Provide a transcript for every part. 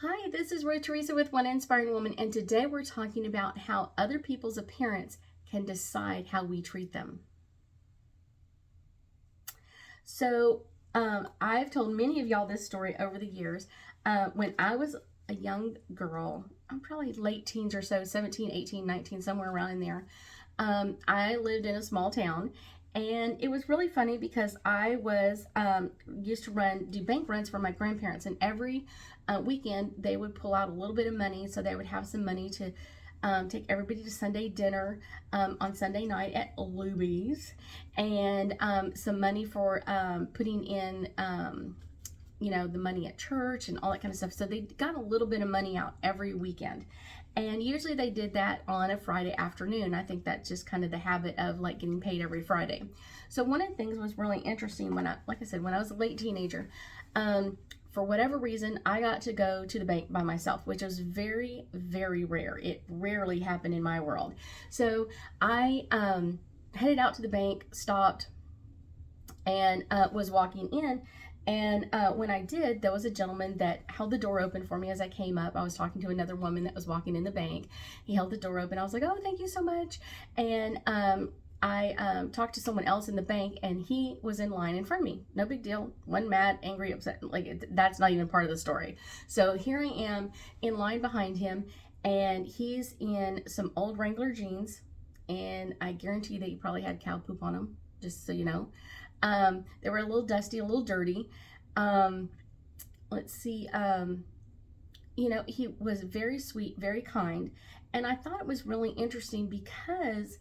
Hi, this is Ruth Theresa with One Inspiring Woman, and today we're talking about how other people's appearance can decide how we treat them. So, I've told many of y'all this story over the years. When I was a young girl, I'm probably late teens or so, 17, 18, 19, somewhere around in there. I lived in a small town, and it was really funny because I was used to do bank runs for my grandparents, and every weekend they would pull out a little bit of money, so they would have some money to take everybody to Sunday dinner on Sunday night at Luby's, and some money for putting in the money at church and all that kind of stuff. So they got a little bit of money out every weekend. And usually they did that on a Friday afternoon. I think that's just kind of the habit of like getting paid every Friday. So one of the things was really interesting like I said, when I was a late teenager, for whatever reason, I got to go to the bank by myself, which was very, very rare. It rarely happened in my world. So I headed out to the bank, stopped, and was walking in. And when I did, there was a gentleman that held the door open for me as I came up. I was talking to another woman that was walking in the bank. He held the door open. I was like, oh, thank you so much. And I talked to someone else in the bank, and he was in line in front of me. No big deal. Wasn't mad, angry, upset. That's not even part of the story. So here I am in line behind him, and he's in some old Wrangler jeans, and I guarantee that he probably had cow poop on him, just so you know. They were a little dusty, a little dirty. Um, let's see. He was very sweet, very kind. And I thought it was really interesting because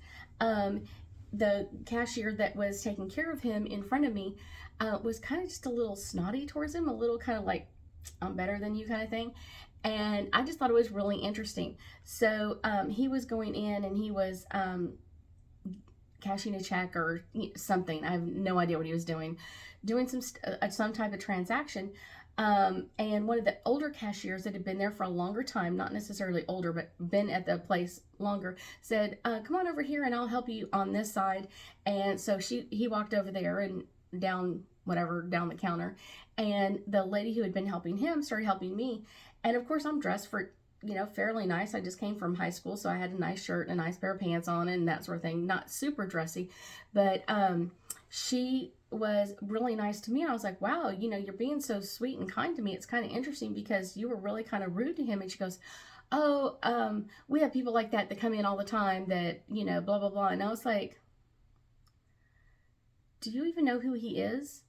the cashier that was taking care of him in front of me was kind of just a little snotty towards him, a little kind of like, I'm better than you kind of thing. And I just thought it was really interesting. So he was going in and he was cashing a check or something. I have no idea what he was doing some type of transaction. And one of the older cashiers that had been there for a longer time, not necessarily older, but been at the place longer, said, come on over here and I'll help you on this side. And so he walked over there and down the counter. And the lady who had been helping him started helping me. And of course I'm dressed for fairly nice. I just came from high school, so I had a nice shirt and a nice pair of pants on and that sort of thing. Not super dressy, but she was really nice to me. And I was like, wow, you're being so sweet and kind to me. It's kind of interesting because you were really kind of rude to him. And she goes, oh, we have people like that come in all the time that, blah, blah, blah. And I was like, do you even know who he is?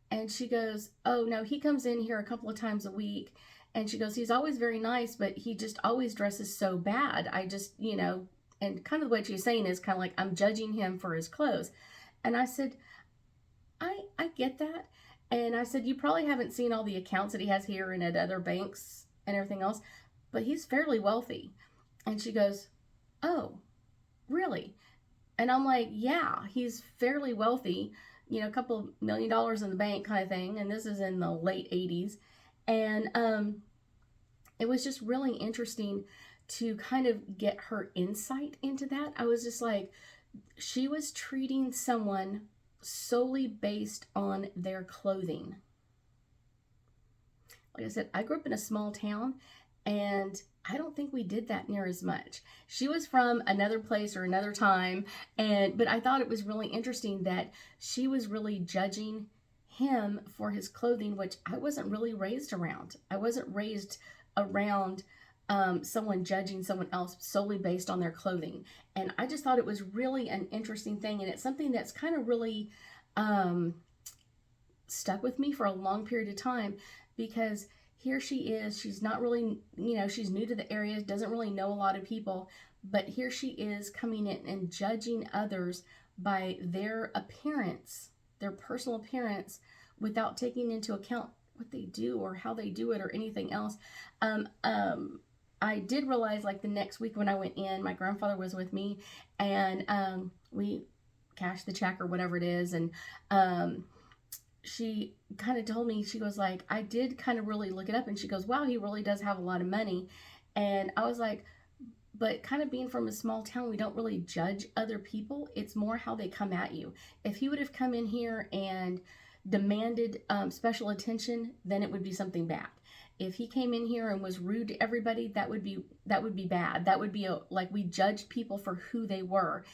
And she goes, oh, no, he comes in here a couple of times a week. And she goes, he's always very nice, but he just always dresses so bad. I just, and kind of what she's saying is kind of like, I'm judging him for his clothes. And I said, I get that. And I said, you probably haven't seen all the accounts that he has here and at other banks and everything else, but he's fairly wealthy. And she goes, oh, really? And I'm like, yeah, he's fairly wealthy, a couple of $1 million in the bank kind of thing. And this is in the late 80s. And it was just really interesting to kind of get her insight into that. I was just like, she was treating someone solely based on their clothing. Like I said, I grew up in a small town, and I don't think we did that near as much. She was from another place or another time, but I thought it was really interesting that she was really judging him for his clothing, which I wasn't really raised around. I wasn't raised around someone judging someone else solely based on their clothing. And I just thought it was really an interesting thing. And it's something that's kind of really stuck with me for a long period of time, because here she is. She's not really, she's new to the area, doesn't really know a lot of people. But here she is coming in and judging others by their appearance, their personal appearance, without taking into account what they do or how they do it or anything else. I did realize, like, the next week when I went in, my grandfather was with me, and we cashed the check or whatever it is, and she kind of told me, she goes like, I did kind of really look it up, and she goes, wow, he really does have a lot of money. And I was like, but kind of being from a small town, we don't really judge other people. It's more how they come at you. If he would have come in here and demanded special attention, then it would be something bad. If he came in here and was rude to everybody, that would be bad. That would be like we judged people for who they were.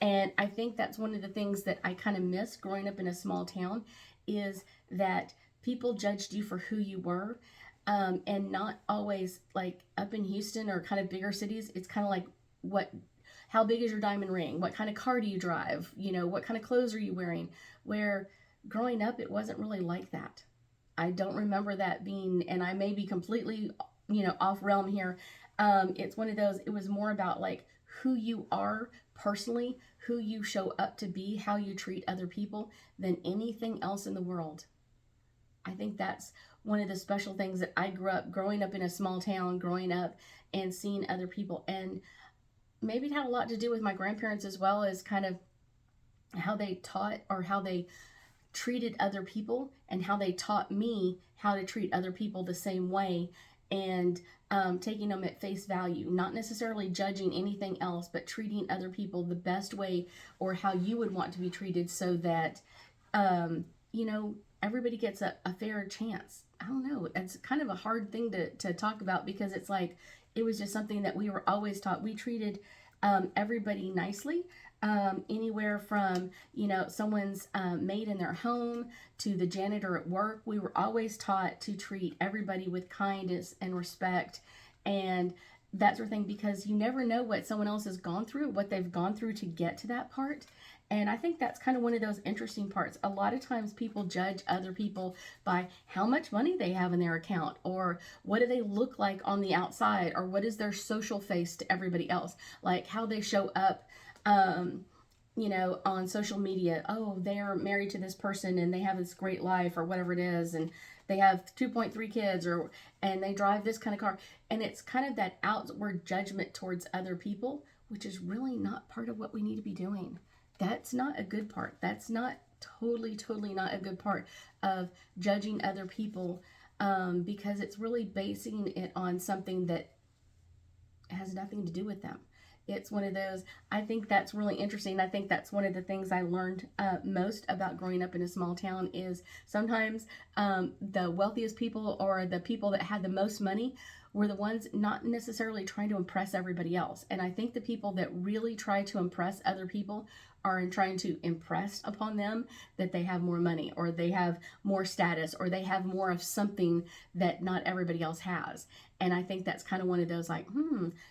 And I think that's one of the things that I kind of miss growing up in a small town, is that people judged you for who you were, and not always like up in Houston or kind of bigger cities. It's kind of like, how big is your diamond ring? What kind of car do you drive? What kind of clothes are you wearing? Where growing up, it wasn't really like that. I don't remember that being, and I may be completely, off realm here. It's one of those, it was more about like who you are personally, who you show up to be, how you treat other people than anything else in the world. I think that's one of the special things that I grew up, growing up in a small town, growing up and seeing other people. And maybe it had a lot to do with my grandparents as well, as kind of how they taught, or how they treated other people, and how they taught me how to treat other people the same way, and taking them at face value, not necessarily judging anything else, but treating other people the best way, or how you would want to be treated, so that everybody gets a fair chance. I don't know, it's kind of a hard thing to talk about, because it's like it was just something that we were always taught. We treated everybody nicely, anywhere from someone's maid in their home to the janitor at work. We were always taught to treat everybody with kindness and respect and that sort of thing, because you never know what someone else has gone through, what they've gone through to get to that part. And I think that's kind of one of those interesting parts. A lot of times people judge other people by how much money they have in their account, or what do they look like on the outside, or what is their social face to everybody else, like how they show up on social media. Oh, they're married to this person and they have this great life, or whatever it is, and they have 2.3 kids, and they drive this kind of car. And it's kind of that outward judgment towards other people, which is really not part of what we need to be doing. That's not a good part. That's not totally not a good part of judging other people, because it's really basing it on something that has nothing to do with them. It's one of those, I think that's really interesting. I think that's one of the things I learned most about growing up in a small town, is sometimes the wealthiest people, or the people that had the most money, were the ones not necessarily trying to impress everybody else. And I think the people that really try to impress other people are in trying to impress upon them that they have more money, or they have more status, or they have more of something that not everybody else has. And I think that's kind of one of those like,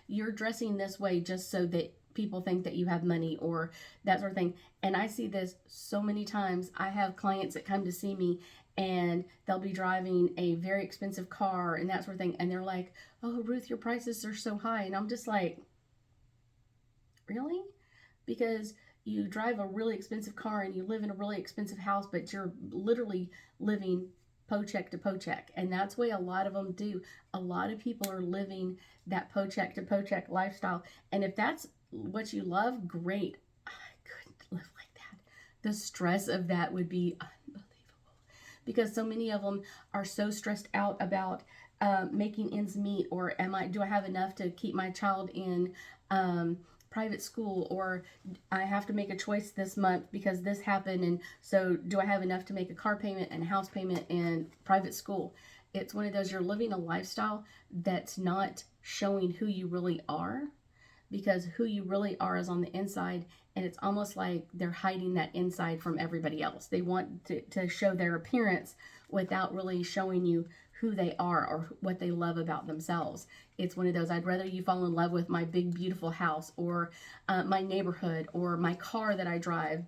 you're dressing this way just so that people think that you have money, or that sort of thing. And I see this so many times. I have clients that come to see me, and they'll be driving a very expensive car and that sort of thing. And they're like, oh, Ruth, your prices are so high. And I'm just like, really? Because you drive a really expensive car and you live in a really expensive house, but you're literally living paycheck to paycheck. And that's the way a lot of them do. A lot of people are living that paycheck to paycheck lifestyle. And if that's what you love, great. I couldn't live like that. The stress of that would be unbelievable, because so many of them are so stressed out about making ends meet, or do I have enough to keep my child in private school, or I have to make a choice this month because this happened, and so do I have enough to make a car payment and a house payment and private school. It's one of those, you're living a lifestyle that's not showing who you really are, because who you really are is on the inside, and it's almost like they're hiding that inside from everybody else. They want to show their appearance without really showing you who they are or what they love about themselves. It's one of those, I'd rather you fall in love with my big beautiful house, or my neighborhood, or my car that I drive,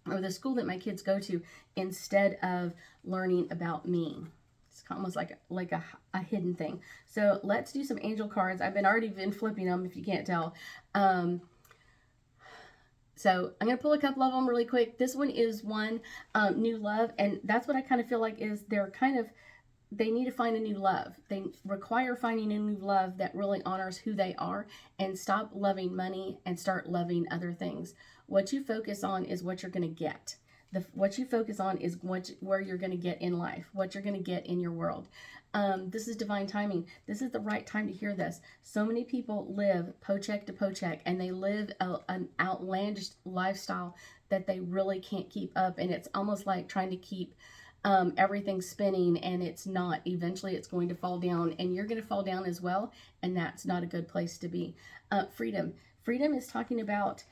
or the school that my kids go to, instead of learning about me. It's almost like a hidden thing. So let's do some angel cards. I've already been flipping them, if you can't tell. So I'm going to pull a couple of them really quick. This one is one, new love. And that's what I kind of feel like is they need to find a new love. They require finding a new love that really honors who they are, and stop loving money and start loving other things. What you focus on is what you're going to get. What you focus on is where you're going to get in life, what you're going to get in your world. This is divine timing. This is the right time to hear this. So many people live paycheck to paycheck, and they live an outlandish lifestyle that they really can't keep up. And it's almost like trying to keep everything's spinning and it's not. Eventually it's going to fall down and you're going to fall down as well. And that's not a good place to be. Freedom. Freedom is talking about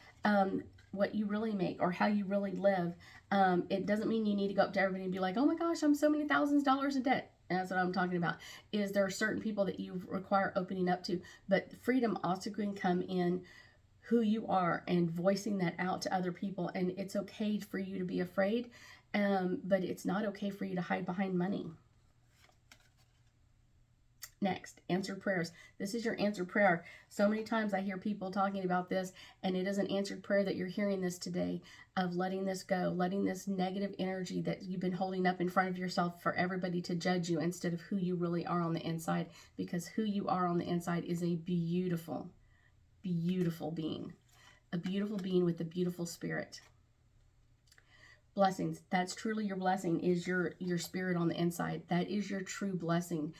what you really make or how you really live. It doesn't mean you need to go up to everybody and be like, oh my gosh, I'm so many thousands of dollars in debt. And that's what I'm talking about. Is there are certain people that you require opening up to, but freedom also can come in who you are and voicing that out to other people. And it's okay for you to be afraid, but it's not okay for you to hide behind money. Next, answered prayers. This is your answered prayer. So many times I hear people talking about this, and it is an answered prayer that you're hearing this today, of letting this go, letting this negative energy that you've been holding up in front of yourself for everybody to judge you instead of who you really are on the inside, because who you are on the inside is a beautiful, beautiful being, a beautiful being with a beautiful spirit. Blessings. That's truly your blessing, is your spirit on the inside. That is your true blessing.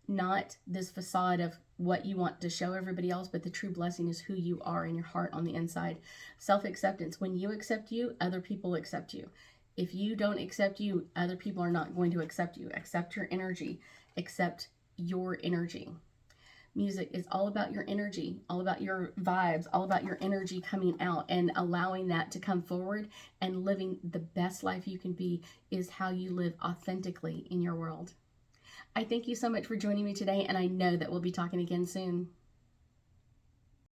Not this facade of what you want to show everybody else, but the true blessing is who you are in your heart on the inside. Self-acceptance. When you accept you, other people accept you. If you don't accept you, other people are not going to accept you. Accept your energy. Accept your energy. Music is all about your energy, all about your vibes, all about your energy coming out and allowing that to come forward, and living the best life you can be is how you live authentically in your world. I thank you so much for joining me today, and I know that we'll be talking again soon.